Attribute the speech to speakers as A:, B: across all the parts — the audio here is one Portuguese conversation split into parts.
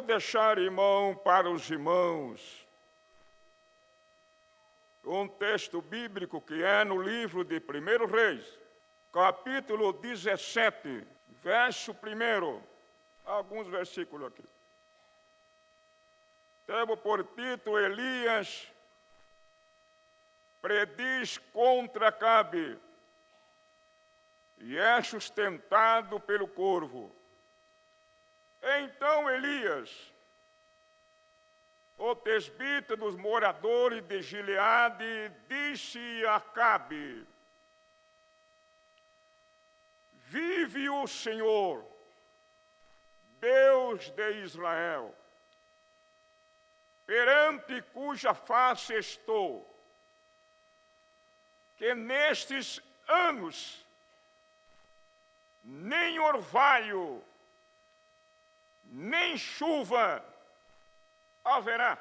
A: deixar, irmão, para os irmãos um texto bíblico que é no livro de 1 Reis, capítulo 17, verso 1, alguns versículos aqui. Temos por título: Elias prediz contra Acabe e é sustentado pelo corvo. Então Elias, o tesbita dos moradores de Gileade, disse a Acabe: vive o Senhor, Deus de Israel, perante cuja face estou, que nestes anos nem orvalho, nem chuva haverá,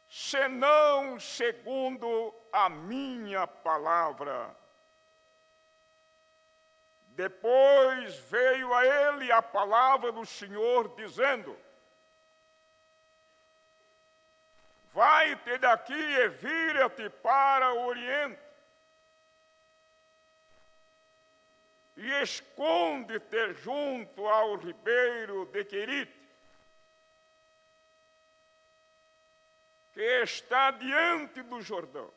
A: senão segundo a minha palavra. Depois veio a ele a palavra do Senhor, dizendo: vai-te daqui e vira-te para o oriente, e esconde-te junto ao ribeiro de Querite, que está diante do Jordão.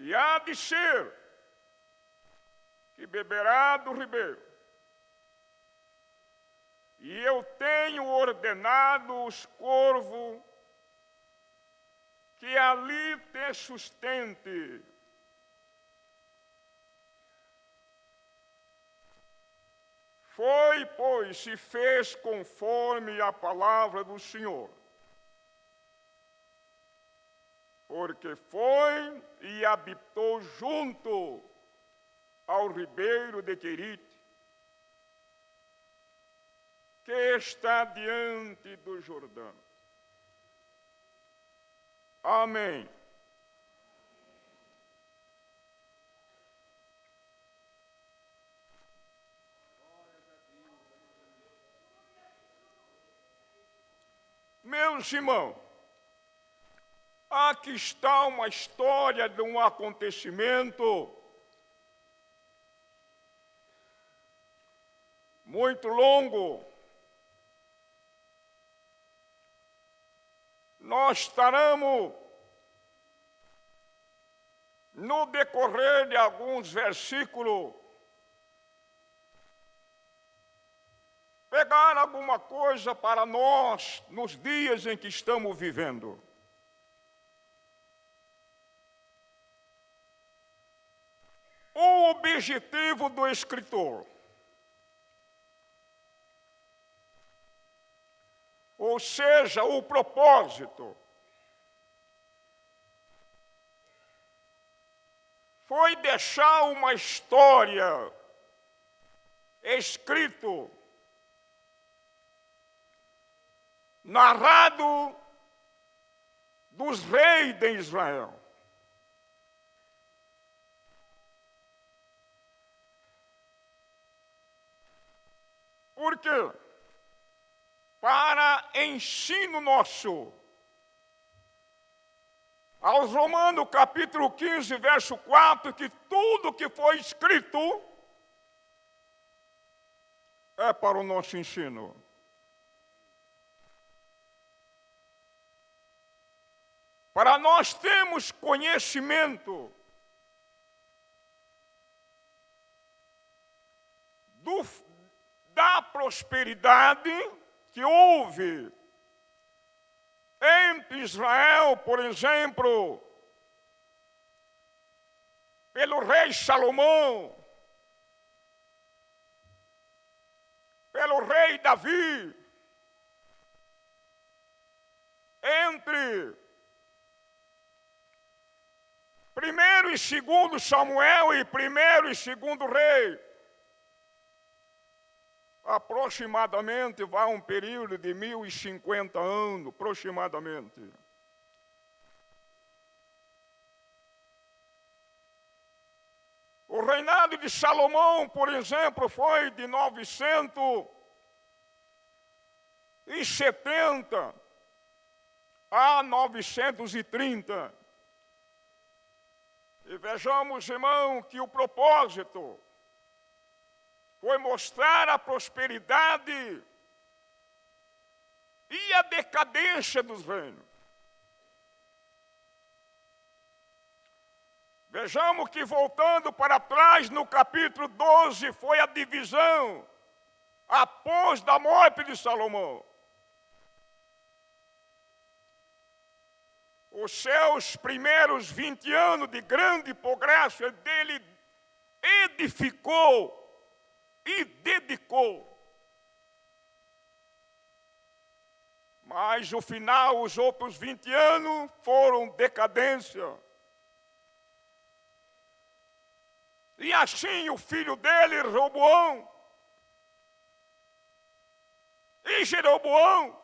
A: E há de ser que beberá do ribeiro. E eu tenho ordenado os corvos que ali te sustente. Foi, pois, e fez conforme a palavra do Senhor. Porque foi e habitou junto ao ribeiro de Querite, que está diante do Jordão. Amém. Meus irmãos, aqui está uma história de um acontecimento muito longo. Nós estaremos, no decorrer de alguns versículos, pegar alguma coisa para nós nos dias em que estamos vivendo. O objetivo do escritor, ou seja, o propósito, foi deixar uma história escrito, narrado dos reis de Israel. Por quê? Para ensino nosso. Aos Romanos, capítulo 15, verso 4, que tudo que foi escrito é para o nosso ensino. Para nós termos conhecimento da prosperidade que houve entre Israel, por exemplo, pelo rei Salomão, pelo rei Davi, entre 1º e 2º Samuel e 1º e 2º Rei, aproximadamente vai um período de 1050 anos, aproximadamente. O reinado de Salomão, por exemplo, foi de 970 a 930. E vejamos, irmão, que o propósito foi mostrar a prosperidade e a decadência dos reinos. Vejamos que, voltando para trás, no capítulo 12, foi a divisão após da morte de Salomão. Os seus primeiros 20 anos de grande progresso, dele edificou e dedicou. Mas, no final, os outros 20 anos foram decadência. E assim o filho dele, Roboão, e Jeroboão,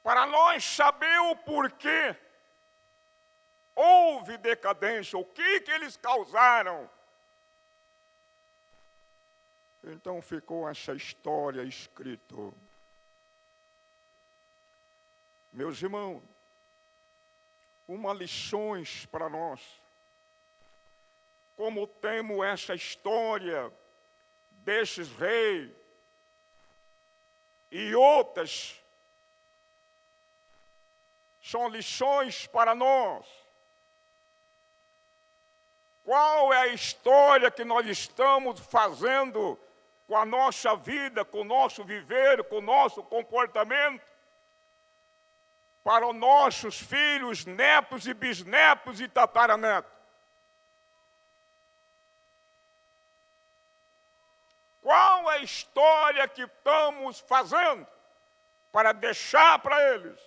A: para nós saber o porquê houve decadência, o que eles causaram. Então ficou essa história escrita. Meus irmãos, uma lições para nós. Como temos essa história desses reis e outras, são lições para nós. Qual é a história que nós estamos fazendo com a nossa vida, com o nosso viver, com o nosso comportamento, para os nossos filhos, netos e bisnetos e tataranetos? Qual é a história que estamos fazendo para deixar para eles?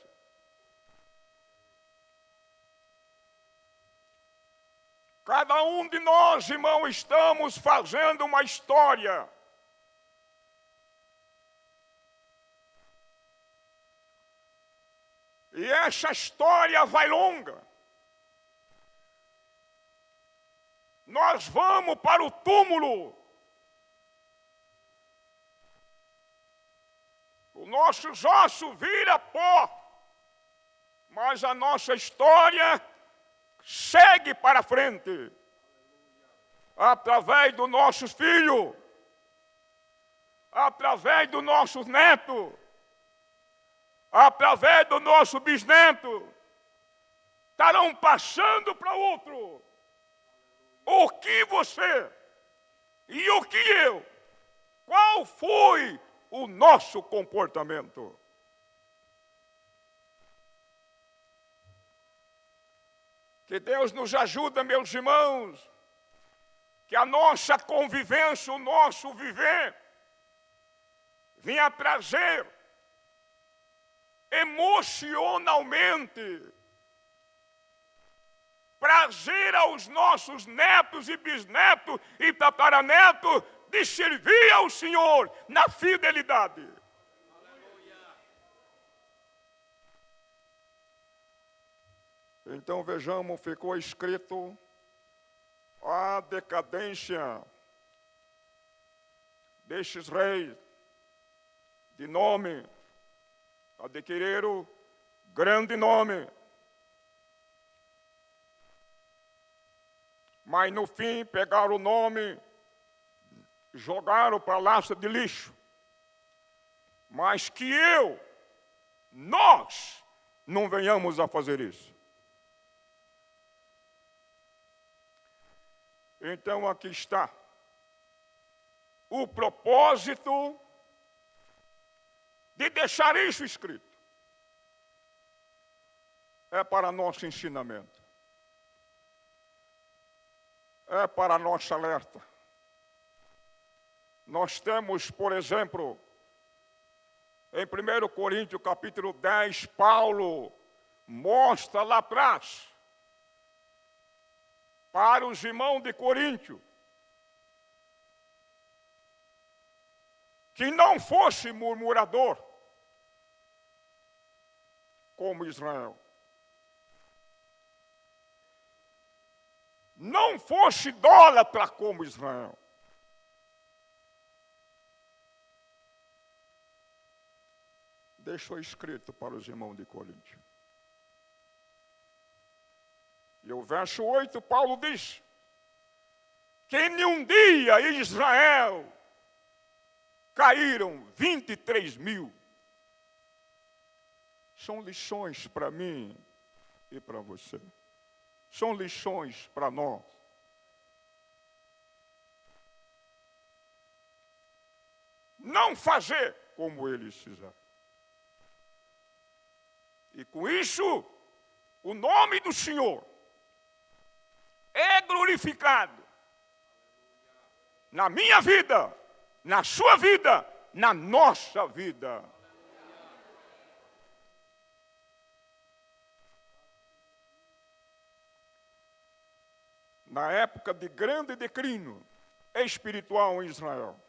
A: Cada um de nós, irmão, estamos fazendo uma história. E essa história vai longa. Nós vamos para o túmulo. Os nossos ossos viram pó. Mas a nossa história segue para frente. Através dos nossos filhos. Através dos nossos netos. Através do nosso bisneto, estarão passando para outro. O que você e o que eu, qual foi o nosso comportamento? Que Deus nos ajude, meus irmãos, que a nossa convivência, o nosso viver, venha trazer emocionalmente prazer aos nossos netos e bisnetos e tataranetos de servir ao Senhor na fidelidade. Então vejamos, ficou escrito a decadência destes reis de nome, adquiriram grande nome, mas no fim pegaram o nome, jogaram para a lata de lixo. Mas que nós não venhamos a fazer isso. Então aqui está o propósito de deixar isso escrito. É para nosso ensinamento. É para nossa alerta. Nós temos, por exemplo, em 1 Coríntios capítulo 10, Paulo mostra lá atrás para os irmãos de Coríntio que não fosse murmurador como Israel. não fosse idólatra como Israel. Deixou escrito para os irmãos de Corinto. E o verso 8, Paulo diz que em um dia em Israel caíram 23.000. São lições para mim e para você. São lições para nós. Não fazer como eles fizeram. E com isso, o nome do Senhor é glorificado na minha vida, na sua vida, na nossa vida. Na época de grande declínio espiritual em Israel,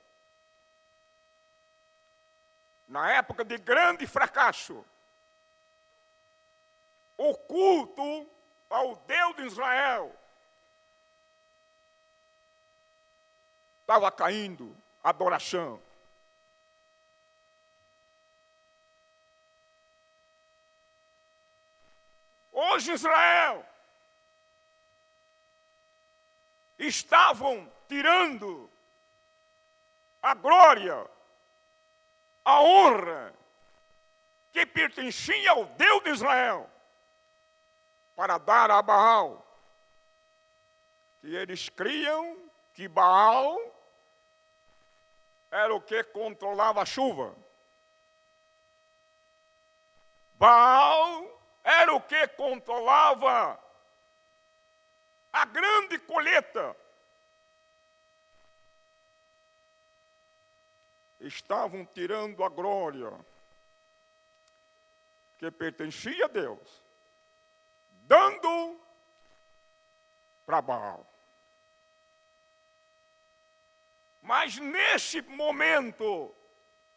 A: na época de grande fracasso, o culto ao Deus de Israel estava caindo, adoração. Hoje Israel estavam tirando a glória, a honra que pertencia ao Deus de Israel para dar a Baal. Que eles criam que Baal era o que controlava a chuva. Baal era o que controlava a grande colheita. Estavam tirando a glória que pertencia a Deus, dando para Baal. Mas nesse momento,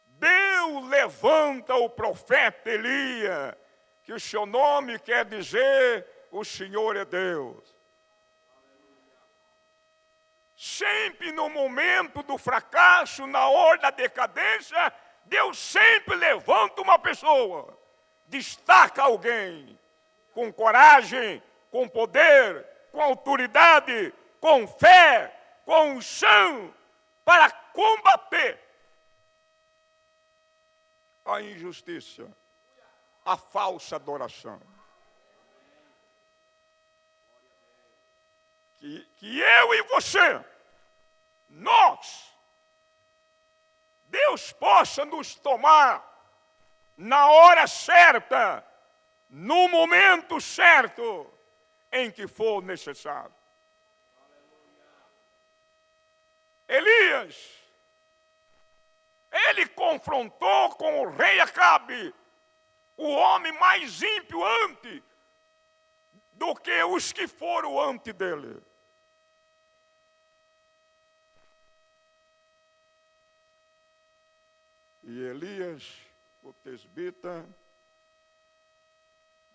A: Deus levanta o profeta Elias, que o seu nome quer dizer, o Senhor é Deus. Sempre no momento do fracasso, na hora da decadência, Deus sempre levanta uma pessoa, destaca alguém, com coragem, com poder, com autoridade, com fé, com unção, para combater a injustiça, a falsa adoração. Que eu e você, nós, Deus possa nos tomar na hora certa, no momento certo, em que for necessário. Elias, ele confrontou com o rei Acabe, o homem mais ímpio antes do que os que foram antes dele. E Elias, o tesbita,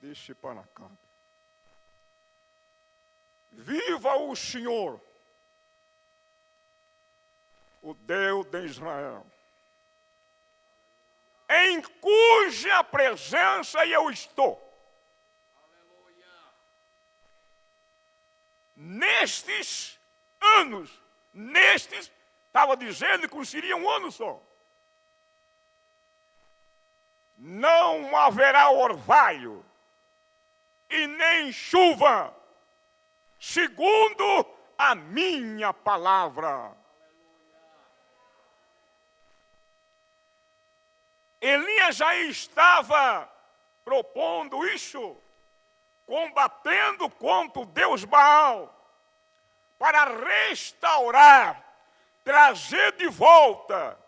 A: disse para Acabe: viva o Senhor, o Deus de Israel, em cuja presença eu estou. Nestes anos, estava dizendo que seria um ano só. Não haverá orvalho e nem chuva, segundo a minha palavra. Elias já estava propondo isso, combatendo contra o Deus Baal, para restaurar, trazer de volta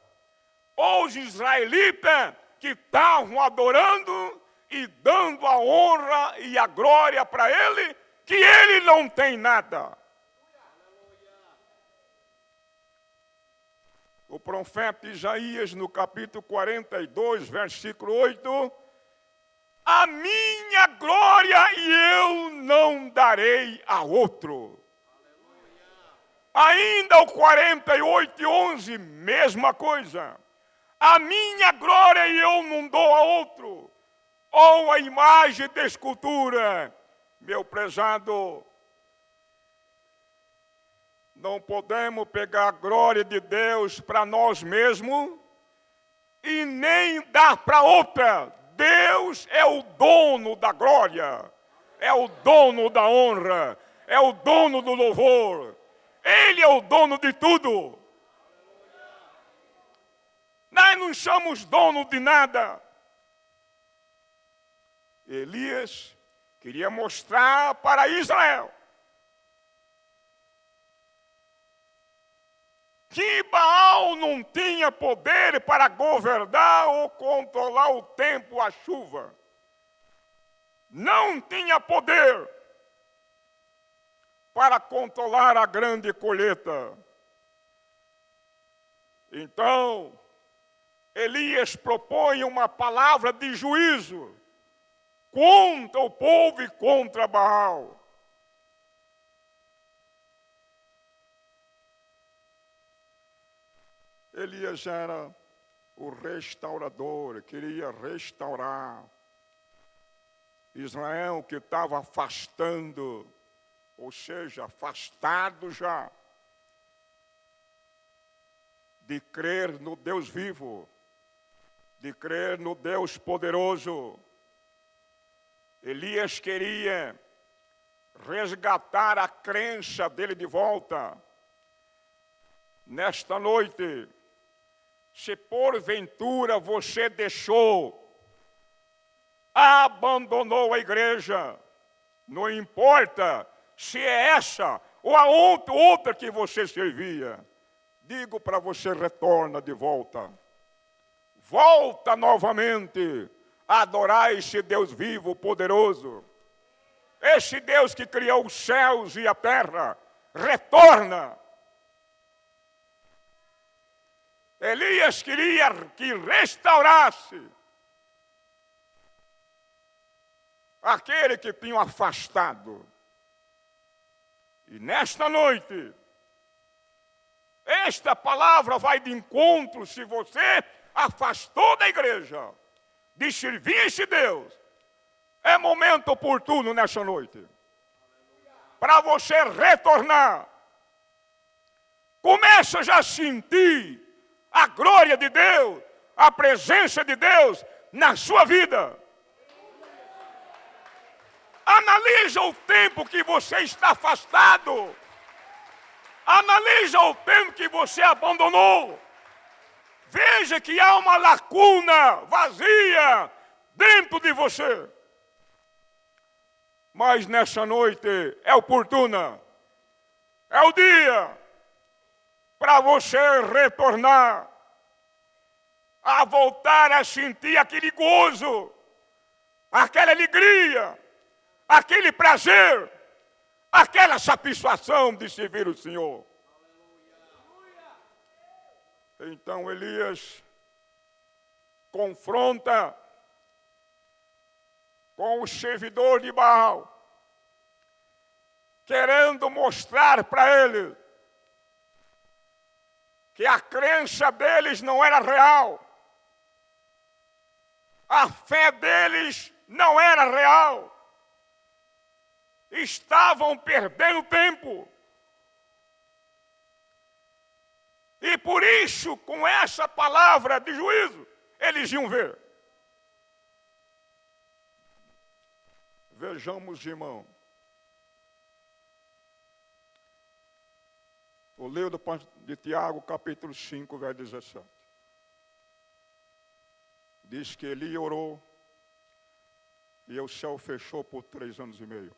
A: os israelitas que estavam adorando e dando a honra e a glória para ele, que ele não tem nada. O profeta Isaías, no capítulo 42, versículo 8, a minha glória e eu não darei a outro. Ainda o 48:11, mesma coisa. A minha glória eu não dou a outro. Ou a imagem de escultura. Meu prezado, não podemos pegar a glória de Deus para nós mesmos e nem dar para outra. Deus é o dono da glória, é o dono da honra, é o dono do louvor. Ele é o dono de tudo. Nós não somos dono de nada. Elias queria mostrar para Israel que Baal não tinha poder para governar ou controlar o tempo, a chuva. Não tinha poder para controlar a grande colheita. Então, Elias propõe uma palavra de juízo contra o povo e contra Baal. Elias era o restaurador, queria restaurar Israel, que estava afastando, ou seja, afastado já de crer no Deus vivo, de crer no Deus poderoso. Elias queria resgatar a crença dele de volta. Nesta noite, se porventura você abandonou a igreja, não importa se é essa ou a outra que você servia, digo para você, retorna de volta. Volta novamente a adorar esse Deus vivo, poderoso. Esse Deus que criou os céus e a terra. Retorna. Elias queria que restaurasse aquele que tinha afastado. E nesta noite, esta palavra vai de encontro se você afastou da igreja, de servir esse Deus. É momento oportuno nessa noite para você retornar. Começa já a sentir a glória de Deus, a presença de Deus na sua vida. Analisa o tempo que você está afastado. Analisa o tempo que você abandonou. Veja que há uma lacuna vazia dentro de você. Mas nessa noite é oportuna. É o dia para você retornar, a voltar a sentir aquele gozo, aquela alegria, aquele prazer, aquela satisfação de servir o Senhor. Então Elias confronta com o servidor de Baal, querendo mostrar para ele que a crença deles não era real, a fé deles não era real, estavam perdendo tempo. E por isso, com essa palavra de juízo, eles iam ver. Vejamos, irmão. O livro de Tiago, capítulo 5, verso 17. Diz que Eli orou e o céu fechou por 3 anos e meio.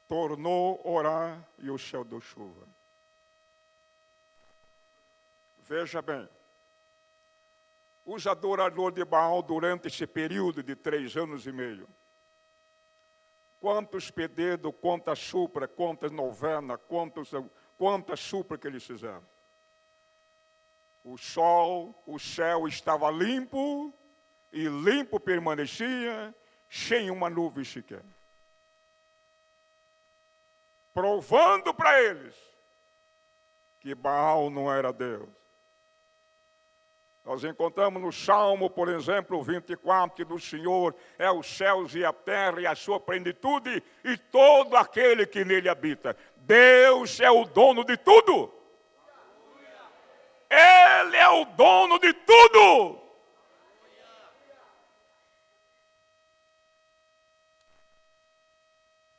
A: Tornou a orar e o céu deu chuva. Veja bem, os adoradores de Baal durante esse período de 3 anos e meio, quantos pedidos, quantas supra, quantas novenas, quantas supra que eles fizeram. O sol, o céu estava limpo, e limpo permanecia, sem uma nuvem sequer. provando para eles que Baal não era Deus. Nós encontramos no Salmo, por exemplo, 24, que do Senhor é os céus e a terra e a sua plenitude e todo aquele que nele habita. Deus é o dono de tudo. Ele é o dono de tudo.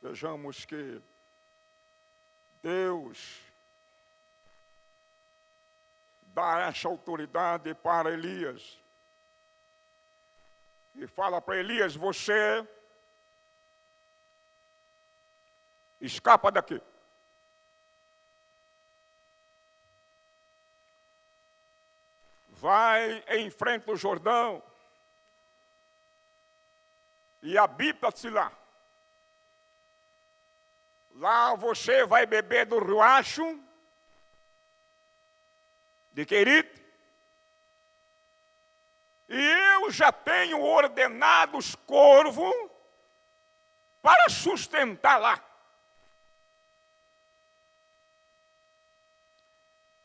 A: Vejamos que Deus dá essa autoridade para Elias. E fala para Elias, você escapa daqui. Vai em frente ao Jordão e habita-se lá. Lá você vai beber do riacho de Querite. E eu já tenho ordenado os corvos para sustentar lá.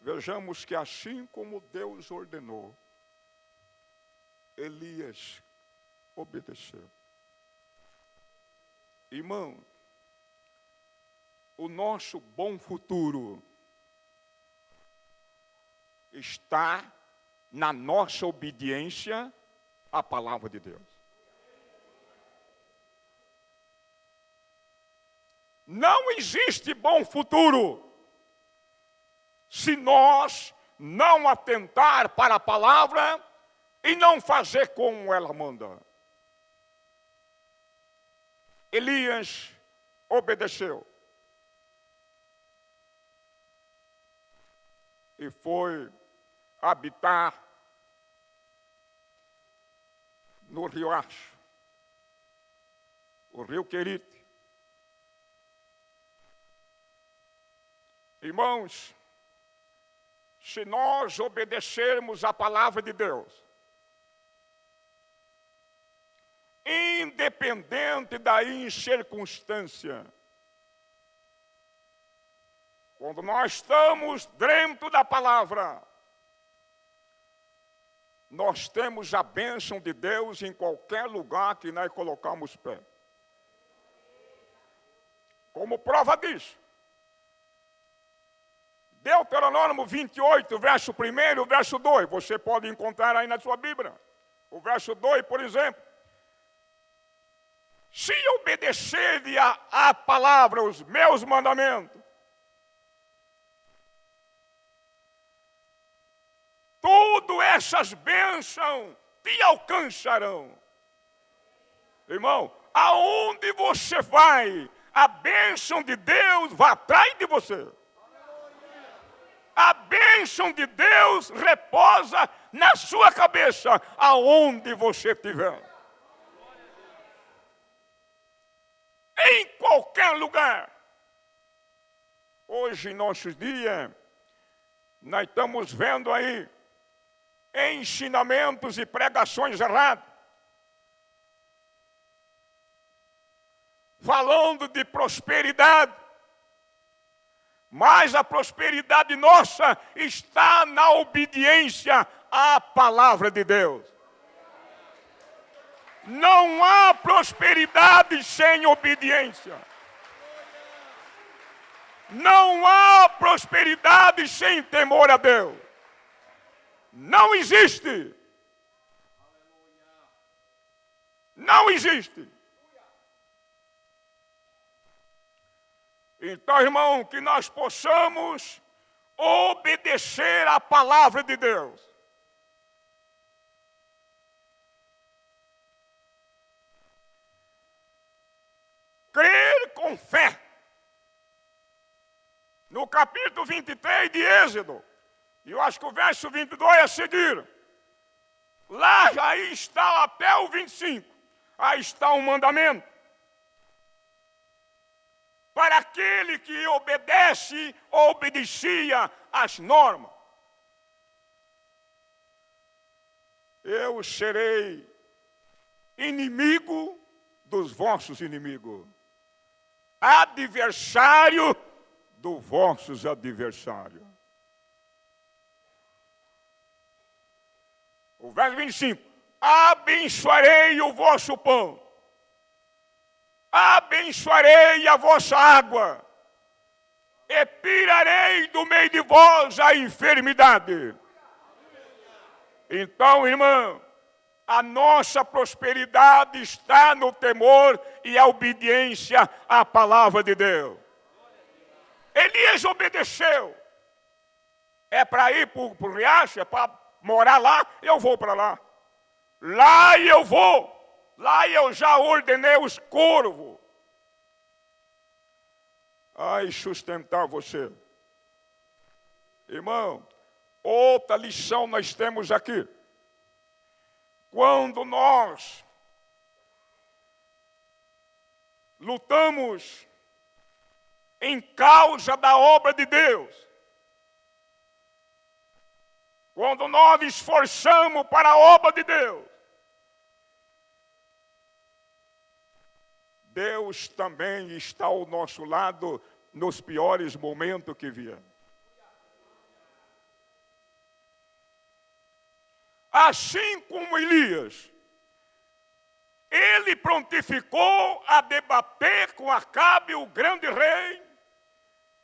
A: Vejamos que assim como Deus ordenou, Elias obedeceu. Irmão, o nosso bom futuro está na nossa obediência à palavra de Deus. Não existe bom futuro se nós não atentar para a palavra e não fazer como ela manda. Elias obedeceu. E foi habitar no riacho, o rio Querite. Irmãos, se nós obedecermos a palavra de Deus, independente da circunstância, quando nós estamos dentro da palavra, nós temos a bênção de Deus em qualquer lugar que nós colocamos pé. Como prova disso, Deuteronômio 28, verso 1 e o verso 2, você pode encontrar aí na sua Bíblia. O verso 2, por exemplo. Se obedecerem à palavra, os meus mandamentos, todas essas bênçãos te alcançarão. Irmão, aonde você vai, a bênção de Deus vai atrás de você. A bênção de Deus reposa na sua cabeça, aonde você estiver. Em qualquer lugar. Hoje, em nossos dias, nós estamos vendo aí ensinamentos e pregações erradas, falando de prosperidade, mas a prosperidade nossa está na obediência à palavra de Deus. Não há prosperidade sem obediência. Não há prosperidade sem temor a Deus. Não existe. Não existe. Então, irmão, que nós possamos obedecer à palavra de Deus. Crer com fé. No capítulo 23 de Êxodo, e eu acho que o verso 22 a seguir, lá aí está até o 25, aí está um mandamento. Para aquele que obedece ou obedecia às normas. Eu serei inimigo dos vossos inimigos. adversário dos vossos adversários. O verso 25. Abençoarei o vosso pão. Abençoarei a vossa água. E tirarei do meio de vós a enfermidade. Então, irmão, a nossa prosperidade está no temor e a obediência à palavra de Deus. Elias obedeceu. É para ir para o riacho, é para morar lá, eu vou para lá. Lá eu vou. Lá eu já ordenei os corvos. Ai, sustentar você. Irmão, outra lição nós temos aqui. Quando nós lutamos em causa da obra de Deus, quando nós esforçamos para a obra de Deus, Deus também está ao nosso lado nos piores momentos que vier. Assim como Elias, ele prontificou a debater com Acabe, o grande rei,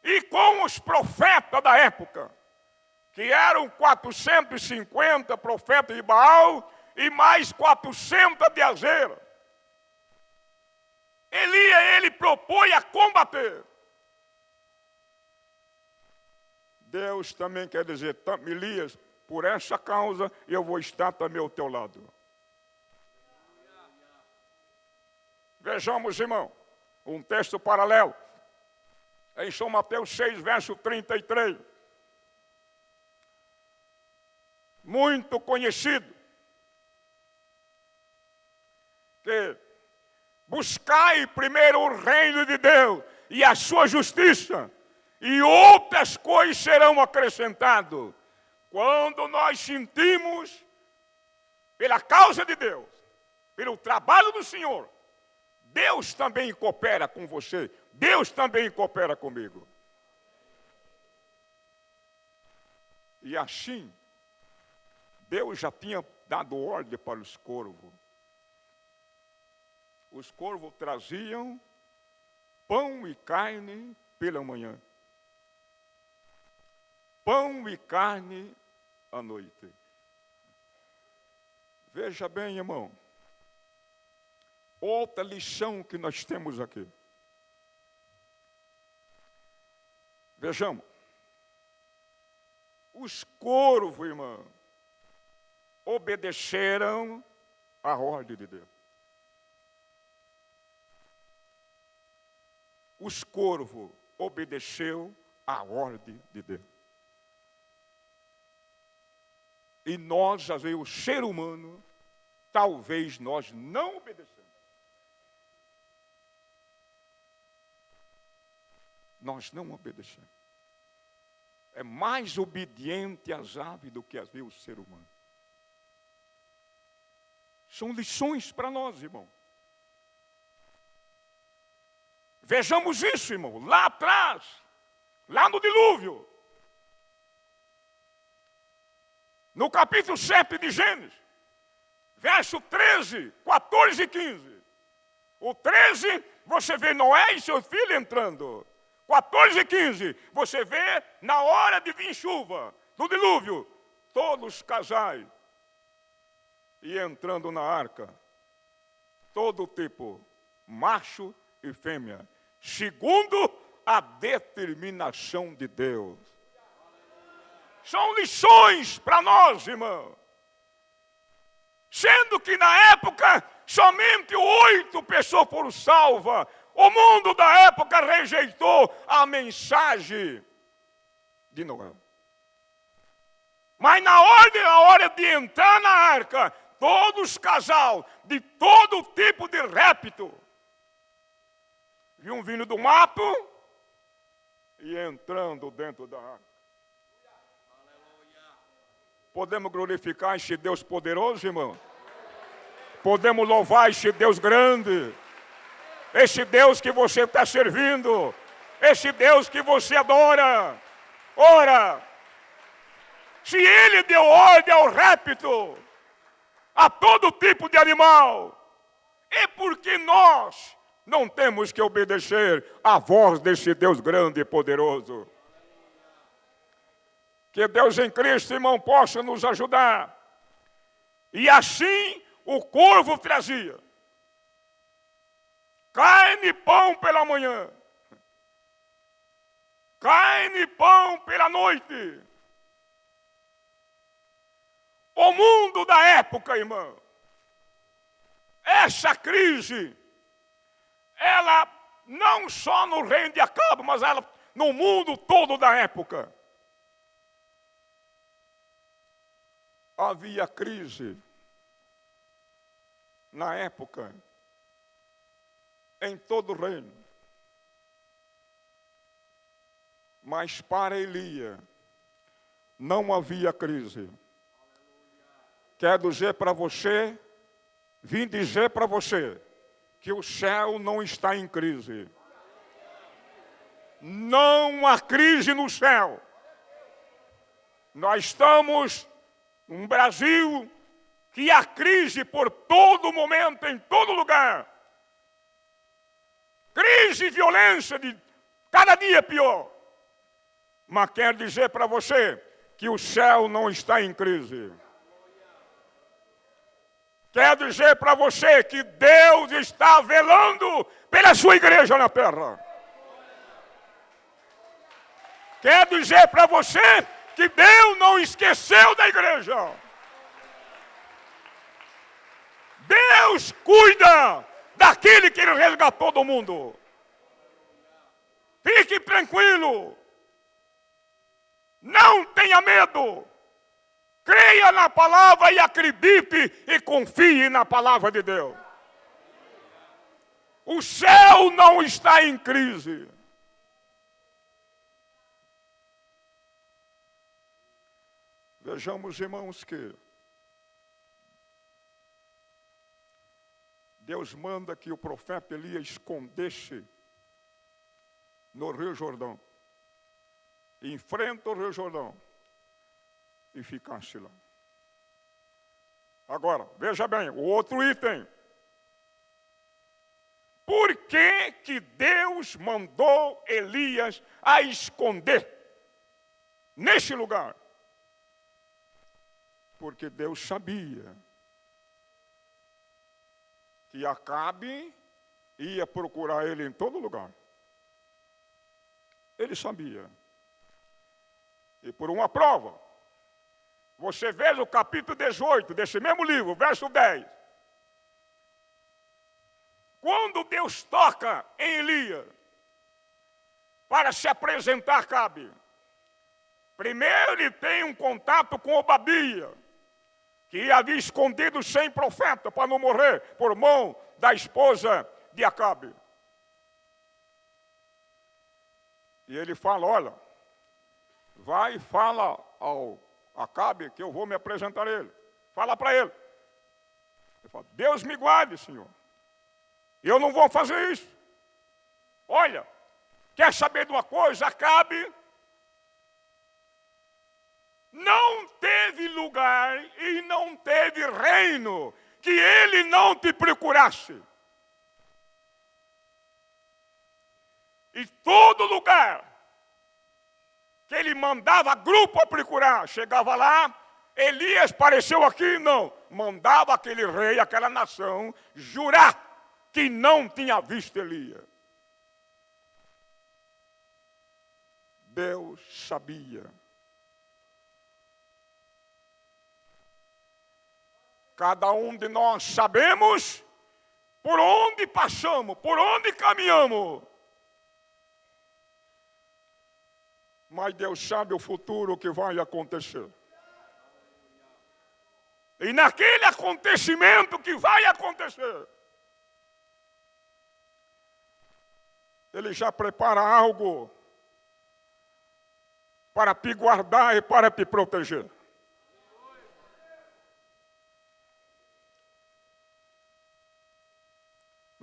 A: e com os profetas da época, que eram 450 profetas de Baal e mais 400 de Azera. Elias, ele propõe a combater. Deus também quer dizer, Elias, por essa causa eu vou estar também ao teu lado. Vejamos, irmão, um texto paralelo. Em São Mateus 6, verso 33. Muito conhecido. Que buscai primeiro o reino de Deus e a sua justiça, e outras coisas serão acrescentadas. Quando nós sentimos, pela causa de Deus, pelo trabalho do Senhor, Deus também coopera com você, Deus também coopera comigo. E assim, Deus já tinha dado ordem para os corvos. Os corvos traziam pão e carne pela manhã. Pão e carne à noite. Veja bem, irmão. Outra lição que nós temos aqui. Vejamos. Os corvos, irmão, obedeceram à ordem de Deus. Os corvos obedeceu à ordem de Deus. E nós, às vezes, o ser humano, talvez nós não obedecemos. Nós não obedecemos. É mais obediente às aves do que às vezes o ser humano. São lições para nós, irmão. Vejamos isso, irmão, lá atrás, lá no dilúvio. No capítulo 7 de Gênesis, verso 13, 14 e 15. O 13, você vê Noé e seu filho entrando. 14 e 15, você vê na hora de vir chuva, no dilúvio, todos os casais e entrando na arca. Todo tipo, macho e fêmea, segundo a determinação de Deus. São lições para nós, irmão. Sendo que na época, somente 8 pessoas foram salvas. O mundo da época rejeitou a mensagem de Noé. Mas na hora de entrar na arca, todos os casal, de todo tipo de réptil, viam vindo do mato e entrando dentro da arca. Podemos glorificar este Deus poderoso, irmão? Podemos louvar este Deus grande? Esse Deus que você está servindo, esse Deus que você adora, ora, se Ele deu ordem ao rapto, a todo tipo de animal, é porque nós não temos que obedecer à voz desse Deus grande e poderoso. Que Deus em Cristo, irmão, possa nos ajudar. E assim o corvo trazia carne e pão pela manhã, carne e pão pela noite. O mundo da época, irmão, essa crise, ela não só no reino de Acabe, mas ela no mundo todo da época. Havia crise na época em todo o reino. Mas para Elias não havia crise. Quero dizer para você, vim dizer para você, que o céu não está em crise. Não há crise no céu. Nós estamos num Brasil que há crise por todo momento, em todo lugar. Crise e violência de cada dia pior. Mas quero dizer para você que o céu não está em crise. Quero dizer para você que Deus está velando pela sua igreja na terra. Quero dizer para você que Deus não esqueceu da igreja. Deus cuida daquele que Ele resgatou do mundo. Fique tranquilo. Não tenha medo. Creia na palavra e acredite e confie na palavra de Deus. O céu não está em crise. Vejamos, irmãos, que Deus manda que o profeta Elias escondesse no Rio Jordão. Enfrenta o Rio Jordão e ficasse lá. Agora, veja bem, o outro item. Por que que Deus mandou Elias a esconder neste lugar? Porque Deus sabia que Acabe ia procurar ele em todo lugar. Ele sabia. E por uma prova, você vê o capítulo 18 desse mesmo livro, verso 10. Quando Deus toca em Elias para se apresentar a Acabe, primeiro ele tem um contato com Obadias, que havia escondido 100 profetas para não morrer por mão da esposa de Acabe. E ele fala, olha, vai e fala ao Acabe que eu vou me apresentar a ele. Fala para ele. Ele fala, Deus me guarde, Senhor. Eu não vou fazer isso. Olha, quer saber de uma coisa? Acabe não teve lugar e não teve reino que ele não te procurasse. E todo lugar que ele mandava grupo a procurar, chegava lá, Elias apareceu aqui, não. Mandava aquele rei, aquela nação, jurar que não tinha visto Elias. Deus sabia. Cada um de nós sabemos por onde passamos, por onde caminhamos. Mas Deus sabe o futuro que vai acontecer. E naquele acontecimento que vai acontecer, Ele já prepara algo para te guardar e para te proteger.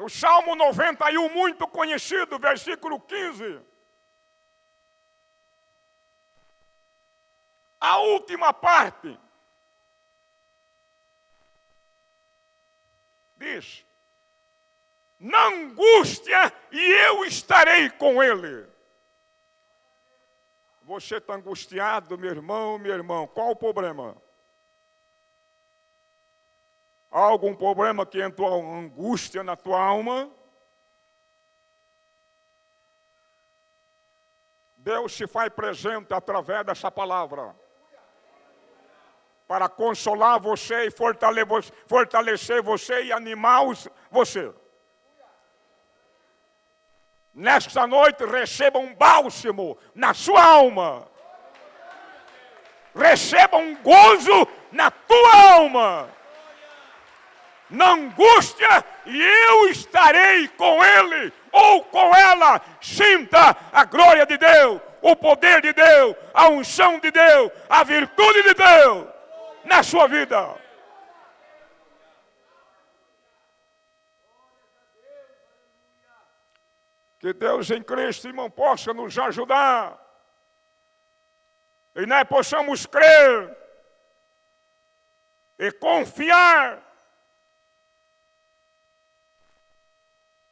A: do Salmo 91, muito conhecido, versículo 15. A última parte diz: na angústia e eu estarei com ele. Você está angustiado, meu irmão, minha irmã, qual o problema? Há algum problema que entrou angústia na tua alma? Deus se faz presente através dessa palavra para consolar você e fortalecer você e animar você. Nesta noite, receba um bálsamo na sua alma. Receba um gozo na tua alma. Na angústia, e eu estarei com ele ou com ela. Sinta a glória de Deus, o poder de Deus, a unção de Deus, a virtude de Deus na sua vida. Que Deus em Cristo, irmão, possa nos ajudar. E nós possamos crer e confiar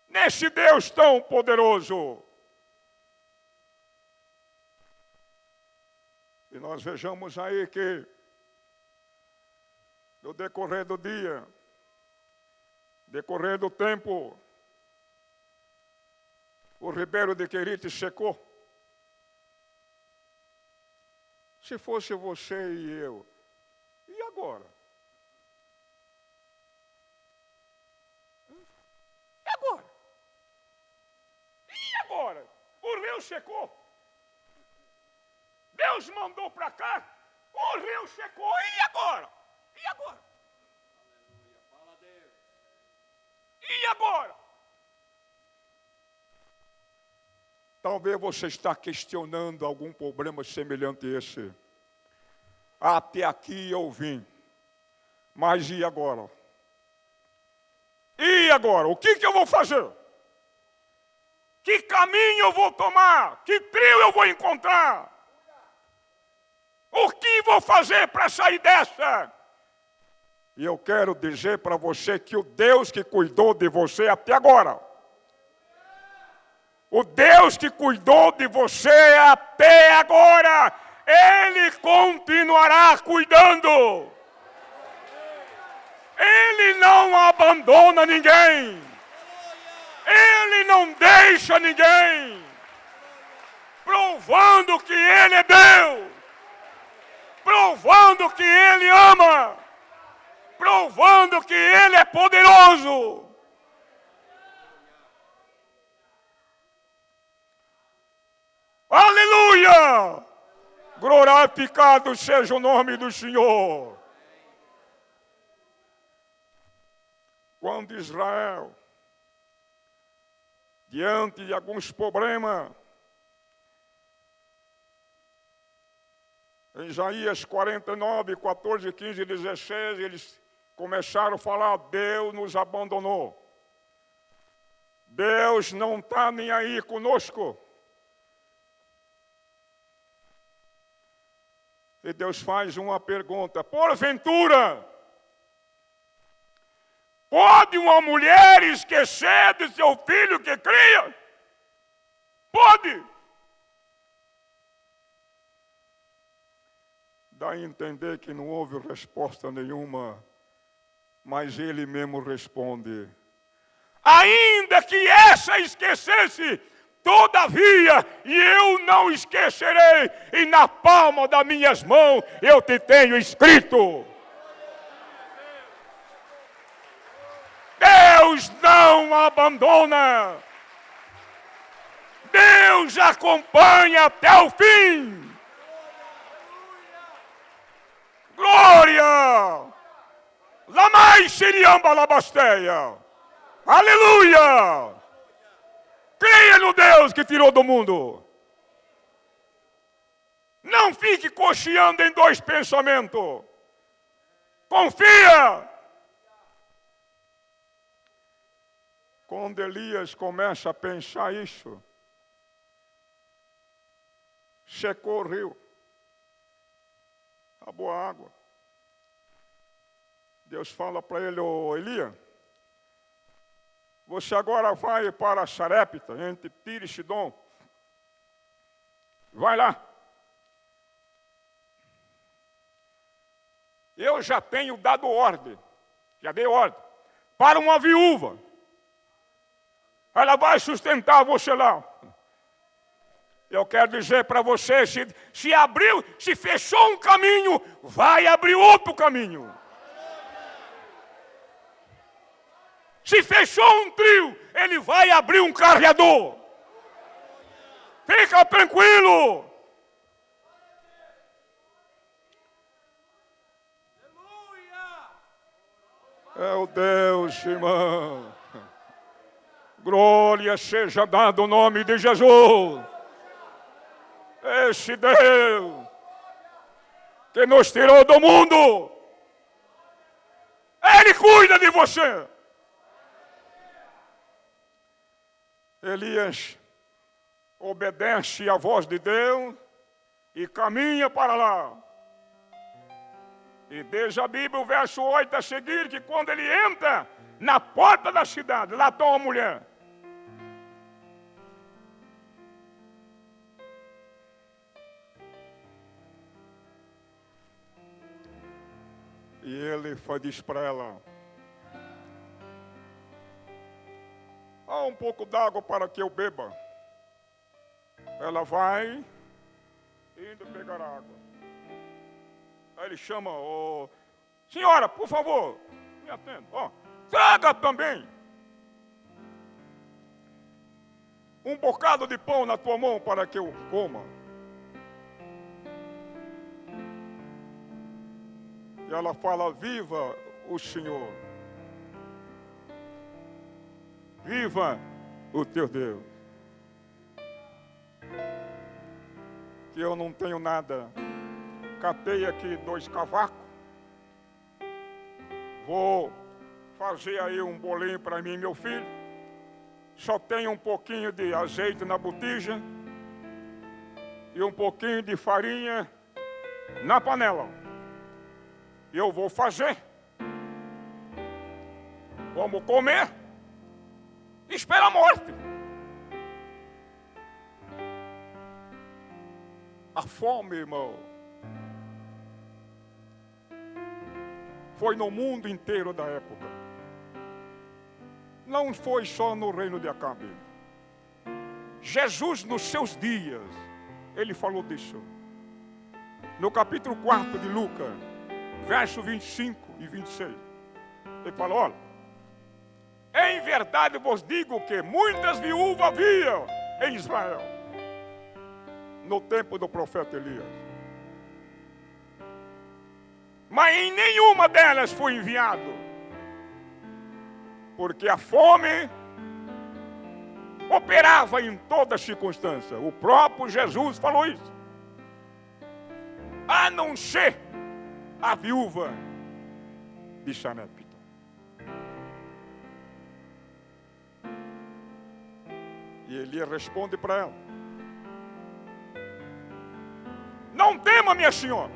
A: nesse Deus tão poderoso. E nós vejamos aí que no decorrer do dia, decorrer do tempo, o ribeiro de Querite secou. Se fosse você e eu, e agora? E agora? E agora? O rio secou. Deus mandou para cá, o rio secou. E agora? E agora? Fala a Deus. E agora? Talvez você está questionando algum problema semelhante a esse. Até aqui eu vim. Mas e agora? E agora? O que eu vou fazer? Que caminho eu vou tomar? Que trilho eu vou encontrar? O que vou fazer para sair dessa? E eu quero dizer para você que o Deus que cuidou de você até agora, o Deus que cuidou de você até agora, Ele continuará cuidando. Ele não abandona ninguém. Ele não deixa ninguém. Provando que Ele é Deus. Provando que Ele ama. Provando que Ele é poderoso. Aleluia! Glorificado seja o nome do Senhor. Quando Israel, diante de alguns problemas, em Isaías 49, 14, 15 e 16, eles começaram a falar: Deus nos abandonou. Deus não está nem aí conosco. E Deus faz uma pergunta: porventura, pode uma mulher esquecer de seu filho que cria? Pode. Dá a entender que não houve resposta nenhuma, mas ele mesmo responde: ainda que essa esquecesse, todavia, eu não esquecerei, e na palma das minhas mãos eu te tenho escrito. Deus não abandona. Deus acompanha até o fim. Glória! Lamai Shiriamba Labasteia. Aleluia! Creia no Deus que tirou do mundo. Não fique cocheando em dois pensamentos. Confia. Quando Elias começa a pensar isso, secou o rio, acabou a água. Deus fala para ele: ô Elias, você agora vai para Sarepta, entre Tiro e Sidom. Vai lá. Eu já tenho dado ordem, já dei ordem, para uma viúva. Ela vai sustentar você lá. Eu quero dizer para você, se abriu, se fechou um caminho, vai abrir outro caminho. Se fechou um trio, ele vai abrir um carreador. Fica tranquilo. É o Deus, irmão. Glória seja dada o nome de Jesus. Esse Deus que nos tirou do mundo, Ele cuida de você. Elias obedece à voz de Deus e caminha para lá. E diz a Bíblia, o verso 8 a seguir, que quando ele entra na porta da cidade, lá está uma mulher. E ele diz para ela: há um pouco d'água para que eu beba. Ela vai indo pegar água. Aí ele chama: senhora, por favor, me atenda. Traga também um bocado de pão na tua mão para que eu coma. E ela fala: viva o Senhor. Viva o teu Deus. Que eu não tenho nada. Catei aqui 2 cavacos. Vou fazer aí um bolinho para mim e meu filho. Só tenho um pouquinho de azeite na botija. E um pouquinho de farinha na panela. Eu vou fazer. Vamos comer. Espera a morte. A fome, irmão, foi no mundo inteiro da época. Não foi só no reino de Acabe. Jesus, nos seus dias, ele falou disso. No capítulo 4 de Lucas, verso 25 e 26. Ele falou: olha, em verdade vos digo que muitas viúvas havia em Israel, no tempo do profeta Elias. Mas em nenhuma delas foi enviado, porque a fome operava em toda circunstância. O próprio Jesus falou isso. A não ser a viúva de Sarepta. E Elias responde para ela: não tema, minha senhora.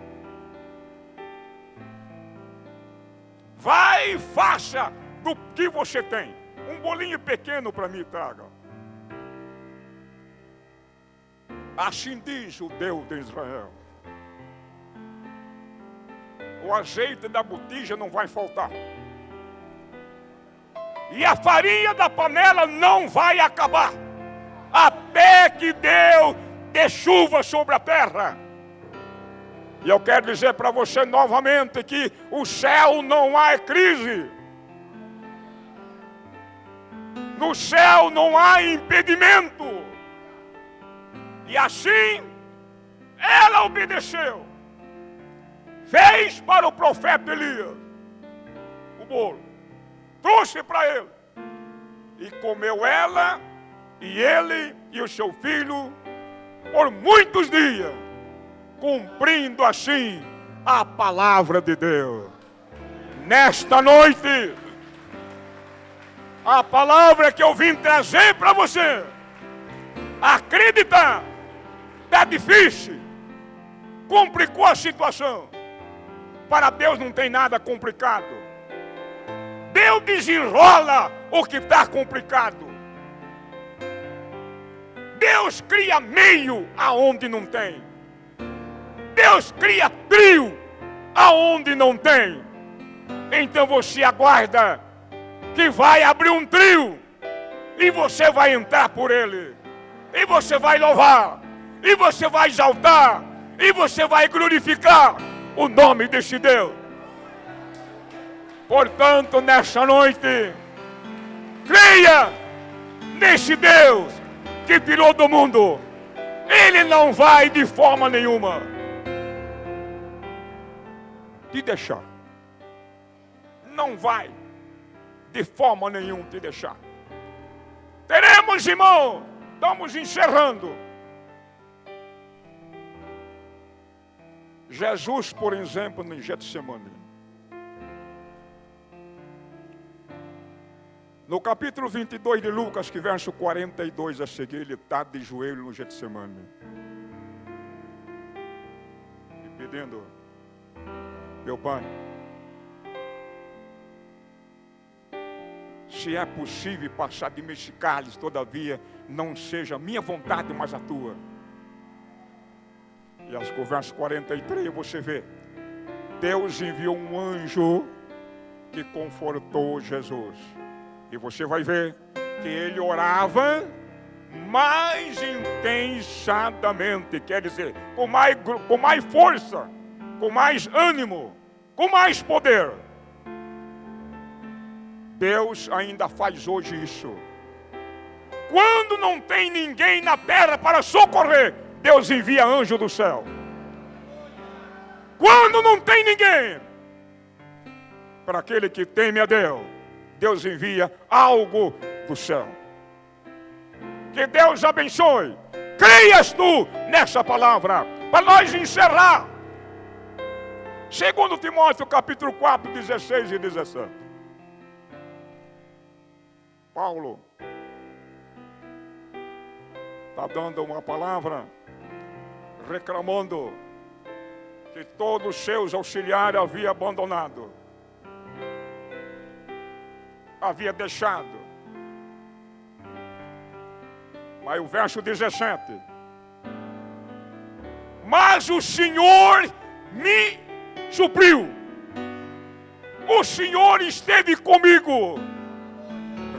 A: Vai e faça do que você tem. Um bolinho pequeno para mim traga. Assim diz o Deus de Israel: o azeite da botija não vai faltar. E a farinha da panela não vai acabar, até que Deus dê chuva sobre a terra. E eu quero dizer para você novamente que o céu não há crise. No céu não há impedimento. E assim, ela obedeceu. Fez para o profeta Elias o bolo. Trouxe para ele. E comeu ela, e ele e o seu filho, por muitos dias, cumprindo assim a palavra de Deus. Nesta noite, A palavra que eu vim trazer para você. Acreditar. Está difícil. Complicou a situação. Para Deus não tem nada complicado. Deus desenrola o que está complicado. Deus cria meio aonde não tem. Deus cria trio aonde não tem. Então você aguarda que vai abrir um trio e você vai entrar por ele. E você vai louvar. E você vai exaltar. E você vai glorificar o nome desse Deus. Portanto, nessa noite, creia nesse Deus que tirou do mundo. Ele não vai de forma nenhuma te deixar. Não vai de forma nenhuma te deixar. Teremos, irmão, estamos encerrando. Jesus, por exemplo, no Getsemane. No capítulo 22 de Lucas, que verso 42 a seguir, ele está de joelho no Getsemane. E pedindo, meu Pai, se é possível passar de mim esse cálice, todavia não seja a minha vontade, mas a tua. E aos versos 43 você vê, Deus enviou um anjo que confortou Jesus. E você vai ver que ele orava mais intensadamente, quer dizer, com mais força, com mais ânimo, com mais poder. Deus ainda faz hoje isso. Quando não tem ninguém na terra para socorrer, Deus envia anjo do céu. Quando não tem ninguém, para aquele que teme a Deus, Deus envia algo do céu. Que Deus abençoe. Creias tu nessa palavra. Para nós encerrar. 2 Timóteo capítulo 4, 16 e 17. Paulo está dando uma palavra reclamando que todos os seus auxiliares haviam abandonado, havia deixado. Mas o verso 17: mas o Senhor me supriu, o Senhor esteve comigo.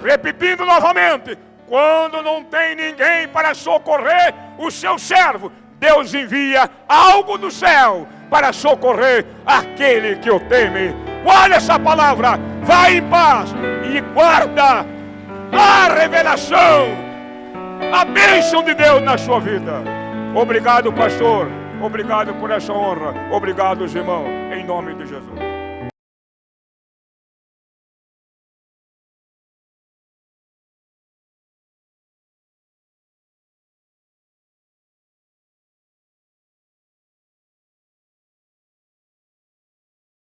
A: Repetindo novamente, quando não tem ninguém para socorrer o seu servo, Deus envia algo do céu para socorrer aquele que o teme. Guarda essa palavra, vai em paz e guarda a revelação, a bênção de Deus na sua vida. Obrigado, pastor, obrigado por essa honra, obrigado, irmão, em nome de Jesus.